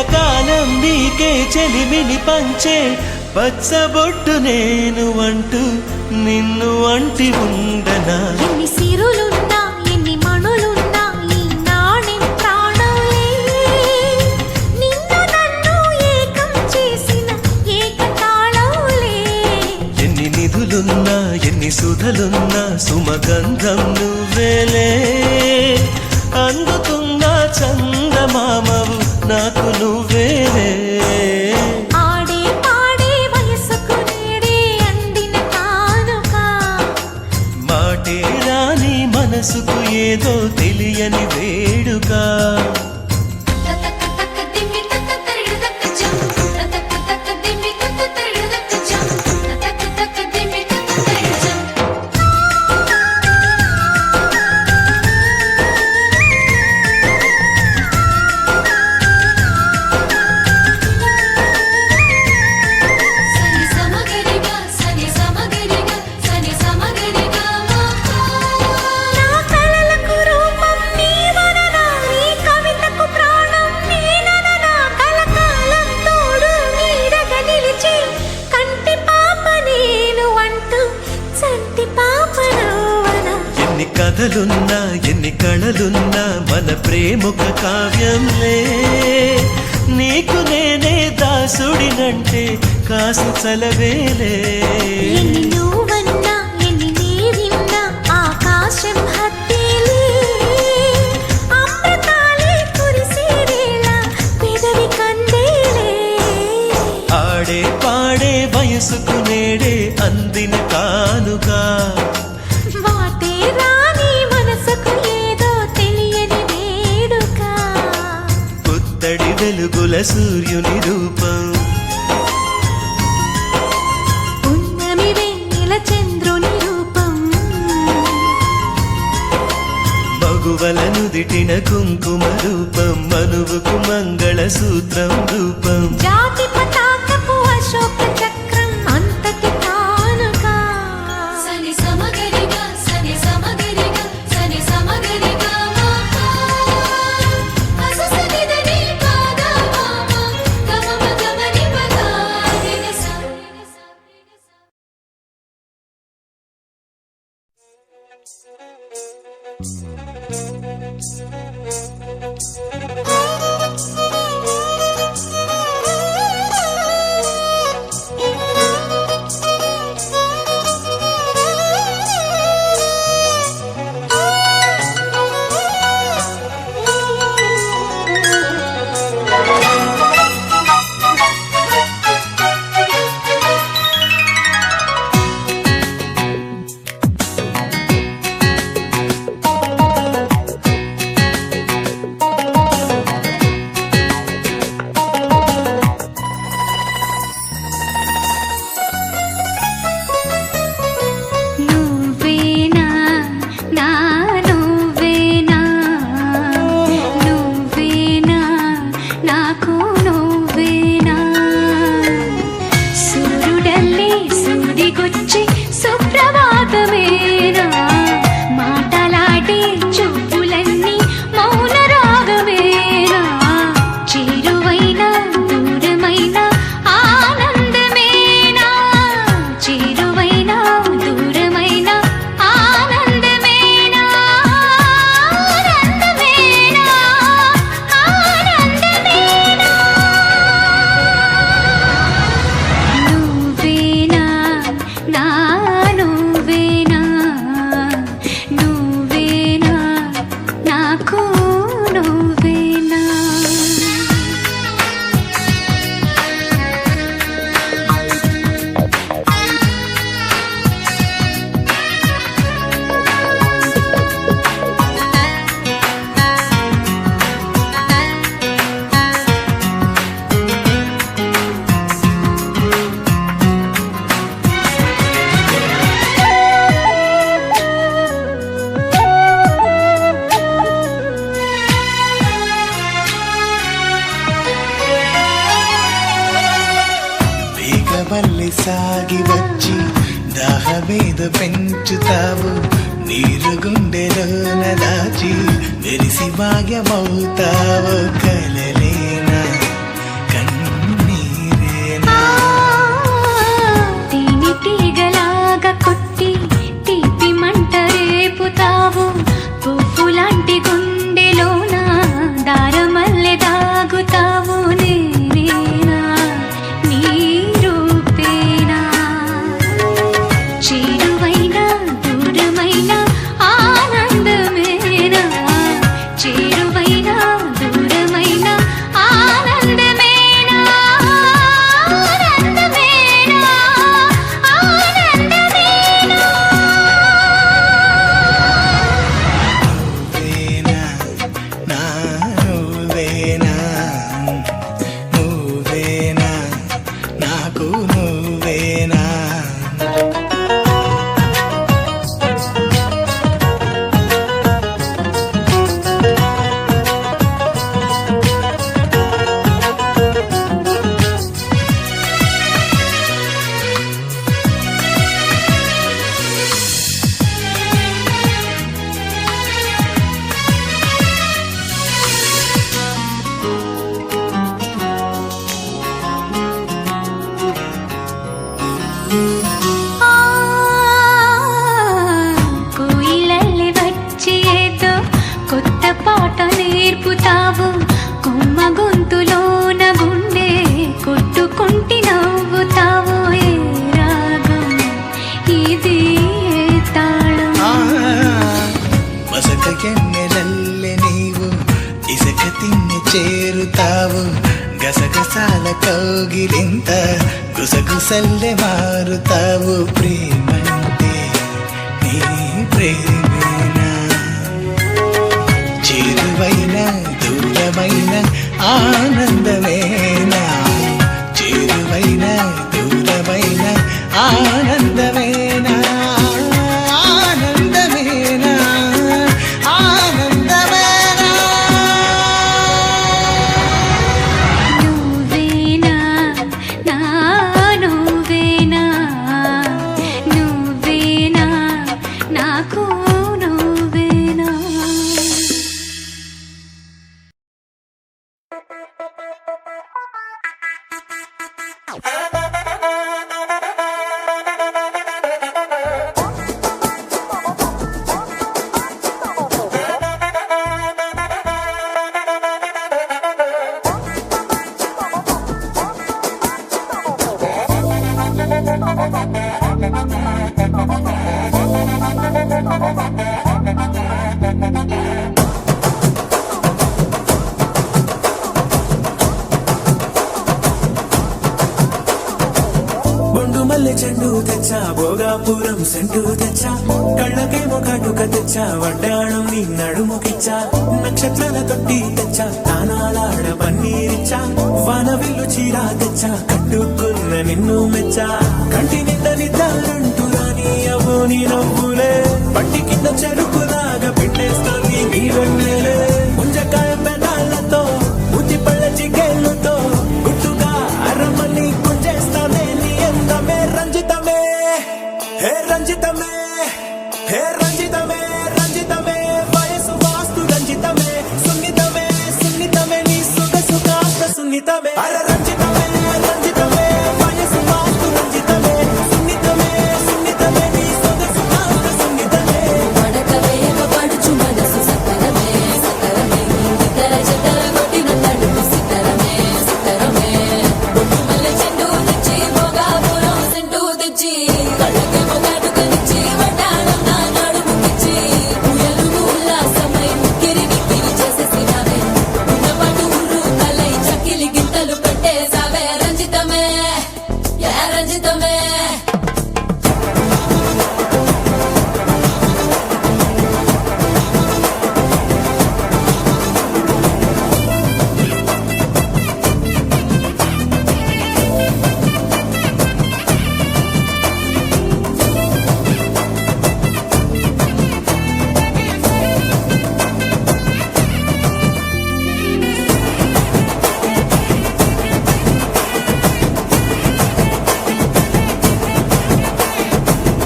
కలకాలం నీకే చెలిమిని పంచే పచ్చబొట్టు నేను అంటూ నిన్ను అంటి ఉండనా. ఎన్ని సిరులున్నా ఎన్ని మణులున్నా ఈ నాణెం ప్రాణంలే, నిన్ను నన్ను ఏకం చేసిన ఏకతాళంలే. ఎన్ని నిధులున్నా ఎన్ని సుధలున్నా సుమగంధం నువ్వేలే, అందుతున్న చందమామవు నాకు నువ్వేలే. ఆడే పాడే వయసుకు నేడే అందిన కానుక, మాటే రాని మనసుకు ఏదో తెలియని వేడుక. ఎన్ని కథలున్నా ఎన్ని కళలున్నా మన ప్రేమొక కావ్యంలే, నీకు నేనే దాసుడినంటే కాసు చలవేలే. ఎన్ని నువ్వన్నా ఎన్ని నీవిన్నా ఆకాశం హత్తేలే, అమృతాలే కురిసే వేళ పెదవి కందేలే. ఆడే పాడే వయసుకు నేడే అందిన కానుగా, వాటే రాని మనసుకు ఏదో తెలియని వేడుక. పుత్తడి వెలుగుల సూర్యుని రూపం, ఉన్నమి వెన్నెల చంద్రుని రూపం, మగువల నుదిటిన కుంకుమ రూపం, మనువుకు మంగళ సూత్రం రూపం. జాతి పతాకపు అశోక చక్రం అంతటి కానుక. సని సమగరిగా సని సమగరిగా సని సమగరిగా మామా అససనిదని పాదా మామా గమమ గమని పదా నిసా. మళ్ళీ సాగి వచ్చి దాహమేద పెంచుతావు, నీరు గుండెలోన దాచి మెరిసి భాగ్యమవుతావు. కలలేనా రేపుతావు కొమ్మ గొంతులోన గుండె కొట్టుకుంటి నవ్వుతావు ఏ రాగం ఇది ఏ తాళం మసక ఎన్నెలల్లె నీవు ఇసుక తిన్ని చేరుతావు గసగసాల కౌగిలింత గుసగుసల్లె మారుతావు ప్రేమంటే నీ ప్రేమేనా చేరువైన దూరమైన ఆనందమేనా చేరువైన దూరమైన ఆనందమేనా ఆనందమేనా ఆనందమేనా నువ్వేనా నా నువ్వేనా నువ్వేనా నాకు నువ్వేనా బొండు మల్లె చెండు తెచ్చా భోగాపురం సెంటు తెచ్చా కళ్ళకేమో కాటుక తెచ్చా వడ్డాణం నీ నడుముకిచ్చా నక్షత్రాల తొట్టి తెచ్చా తానాలాడ పన్నీరిచ్చా వానవిల్లు చీరా తెచ్చా కట్టుకున్న నిన్ను మెచ్చా కంటి నిండా నిద్దాలంటూ రాని అవ్వు నీ నవ్వులే పట్టి కింద చెరుకులాగా పెట్టేస్తుంది నీ వెన్నెలే ముంజకాయ పెదాలతో ముద్ది పళ్ళ చికెళ్ళుతో గుట్టుగా అరమని గుంజేస్తానే నీ అందమే రంజితమే హే రంజితమే హే రంజితమే రంజితమే వయసు వాస్తు రంజితమే సున్నితమే సున్నితమే నీ సొగసు కాస్త సున్నితమే అర రంజితమే రంజితమే వయసు వాస్తు రంజితమే సున్నితమే సున్నితమే నీ సొగసు కాస్త సున్నితమే పడకవేయక పడుచు మనసు సతరమే సతరమే ఇతర చెతర కొట్టిన తడుపు సితరమే సితరమే బొట్టు మల్లె చెండు తెచ్చి భోగాపురం సెంటు తెచ్చి కళ్ళకేమో కాటుకనిచ్చి వడ్డాణం నా నడుముకిచ్చి ఉయలుగు ఉల్లాసమై ముక్కిరి మిక్కిరి చేసేసినావే ఉన్నపాటు ఉర్రు తలై చకిలి గింతలు పెట్టేసావే రంజితమే యా రంజితమే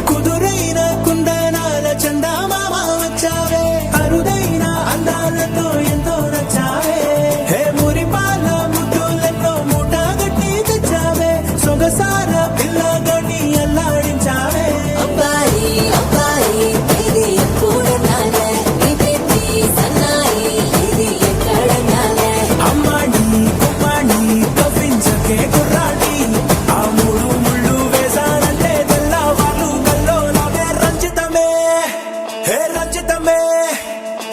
కుదురైన కుందనాల చందమామ వచ్చావే అరుదైన అందాలతో ఎంతో నచ్చావే హే మురిపాల ముద్దులతో మూట గట్టి తెచ్చావే సొగసార పిల్లగని అల్లాడించావే అబ్బాయి అబ్బాయి ఇది ఎప్పుడన్నాలే నీ పెట్టి సన్నాయి ఇది ఎక్కడన్నాలే అమ్మాడి కుమ్మాడి కవ్వించకే కుర్రాడి ఆ మూడు ముళ్ళు వేసానంటే తెల్లవాళ్ళు కల్లోలవే రంజితమే హే రంజితమే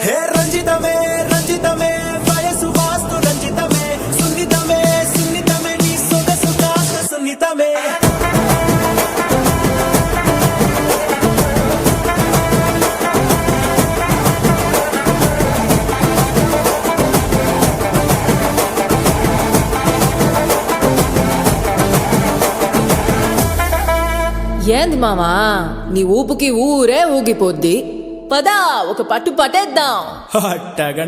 హే రంజితమే రంజితమే వయసు వాస్తు రంజితమే సున్నితమే సున్నితమే నీ సొగసు కాస్త సున్నితమే ఏంది మామా నీ ఊపుకి ఊరే ఊగిపోద్ది పదా ఒక పట్టు పట్టేద్దాం అట్టగా